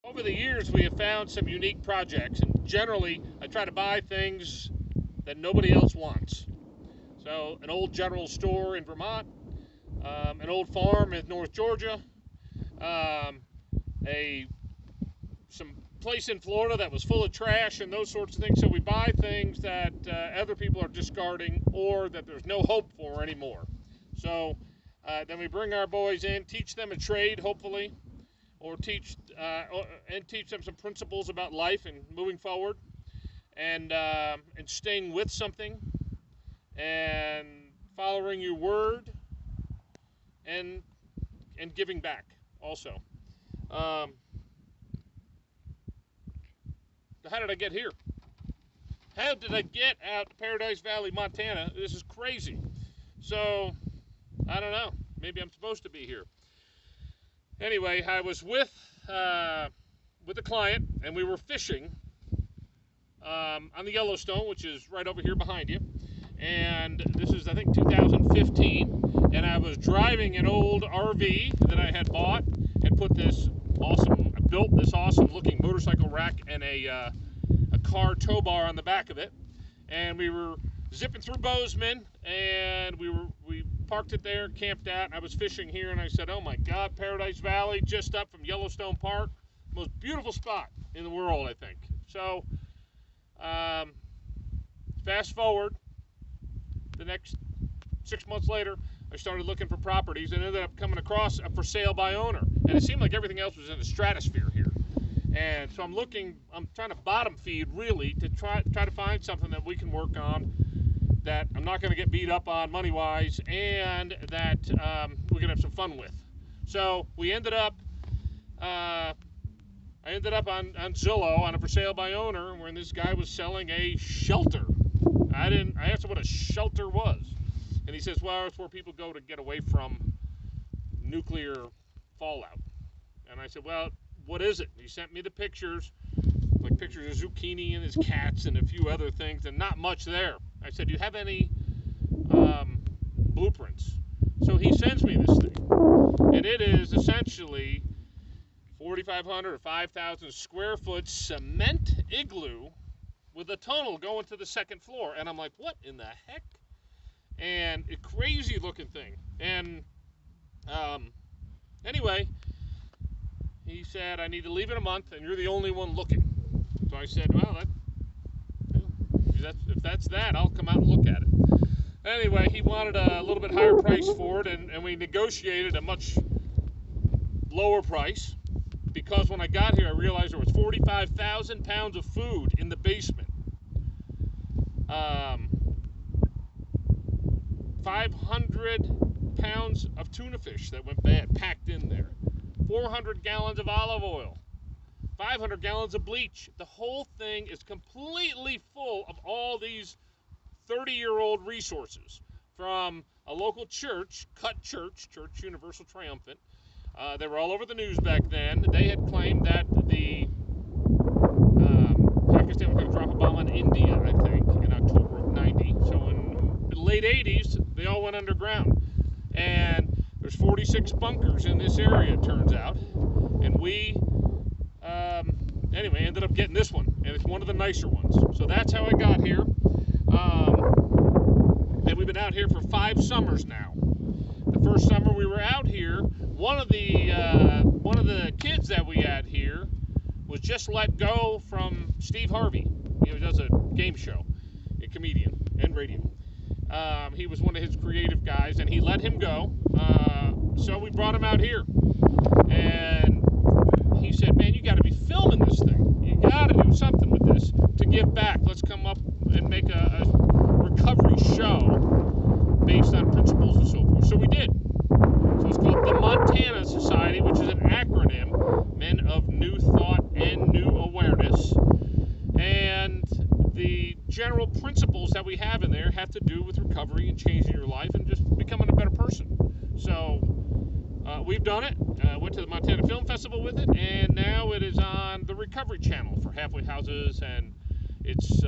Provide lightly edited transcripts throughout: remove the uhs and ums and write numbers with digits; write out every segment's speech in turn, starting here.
Over the years, we have found some unique projects, and generally, I try to buy things that nobody else wants. So, an old general store in Vermont, an old farm in North Georgia, um, a some place in Florida that was full of trash and those sorts of things. So we buy things that other people are discarding or that there's no hope for anymore. So then we bring our boys in, teach them a trade, hopefully, or teach them some principles about life and moving forward, and staying with something, and following your word, and giving back also. Um, how did I get here? How did I get out to Paradise Valley, Montana? This is crazy. So, I don't know. Maybe I'm supposed to be here. Anyway, I was with a client, and we were fishing on the Yellowstone, which is right over here behind you. And this is, I think, 2015. And I was driving an old RV that I had bought and built this awesome looking motorcycle rack and a car tow bar on the back of it. And we were zipping through Bozeman, and we parked it there, camped out, and I was fishing here, and I said, oh my God, Paradise Valley, just up from Yellowstone Park, most beautiful spot in the world, I think. So, fast forward, the next 6 months later, I started looking for properties and ended up coming across a for sale by owner. And it seemed like everything else was in the stratosphere here. And so I'm trying to bottom feed really to try to find something that we can work on, that I'm not going to get beat up on money-wise, and that we can have some fun with. So we ended up, I ended up on Zillow on a for sale by owner, when this guy was selling a shelter. I asked him what a shelter was, and he says, well, it's where people go to get away from nuclear fallout. And I said, well, what is it? And he sent me the pictures, like pictures of zucchini and his cats and a few other things, and not much there. I said, do you have any blueprints? So he sends me this thing, and it is essentially 4,500 or 5,000 square foot cement igloo with a tunnel going to the second floor. And I'm like, what in the heck? And a crazy looking thing. And anyway, he said, I need to leave in a month, and you're the only one looking. So I said, well, if that's that, I'll come out and look at it. Anyway, he wanted a little bit higher price for it, and we negotiated a much lower price, because when I got here, I realized there was 45,000 pounds of food in the basement. 500 pounds of tuna fish that went bad, packed in there. 400 gallons of olive oil. 500 gallons of bleach. The whole thing is completely full of all these 30-year-old resources from a local church, Church Universal Triumphant. They were all over the news back then. They had claimed that the Pakistan was going to drop a bomb on India, I think, in October of 90. So in the late 80s, they all went underground. And there's 46 bunkers in this area, it turns out. And we, anyway, ended up getting this one. And it's one of the nicer ones. So that's how I got here. And we've been out here for 5 summers now. The first summer we were out here, one of the kids that we had here was just let go from Steve Harvey. He does a game show, a comedian and radio. He was one of his creative guys, and he let him go. So we brought him out here, and he said, man, you got to be filming this thing. You got to do something with this to give back. Let's come up and make a recovery show based on principles and so forth. So we did. So it's called the Montana Society, which is an acronym, Men of New Thought and New Awareness. And the general principles that we have in there have to do with recovery and changing your life and just becoming a better person. So we've done it. Went to the Montana Film Festival with it, and now it is on the Recovery Channel for halfway houses, and it's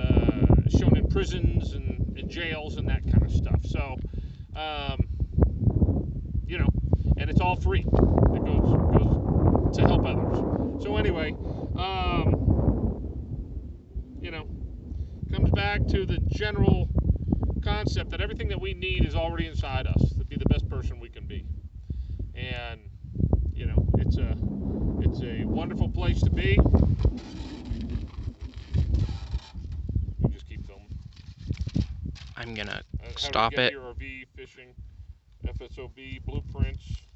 shown in prisons and in jails and that kind of stuff. So, and it's all free. It goes to help others. So anyway, you know, comes back to the general concept that everything that we need is already inside us to be the best person we can be. And you know, it's a wonderful place to be. You just keep filming. I'm gonna How stop do we get it. here? RV fishing, FSOB blueprints.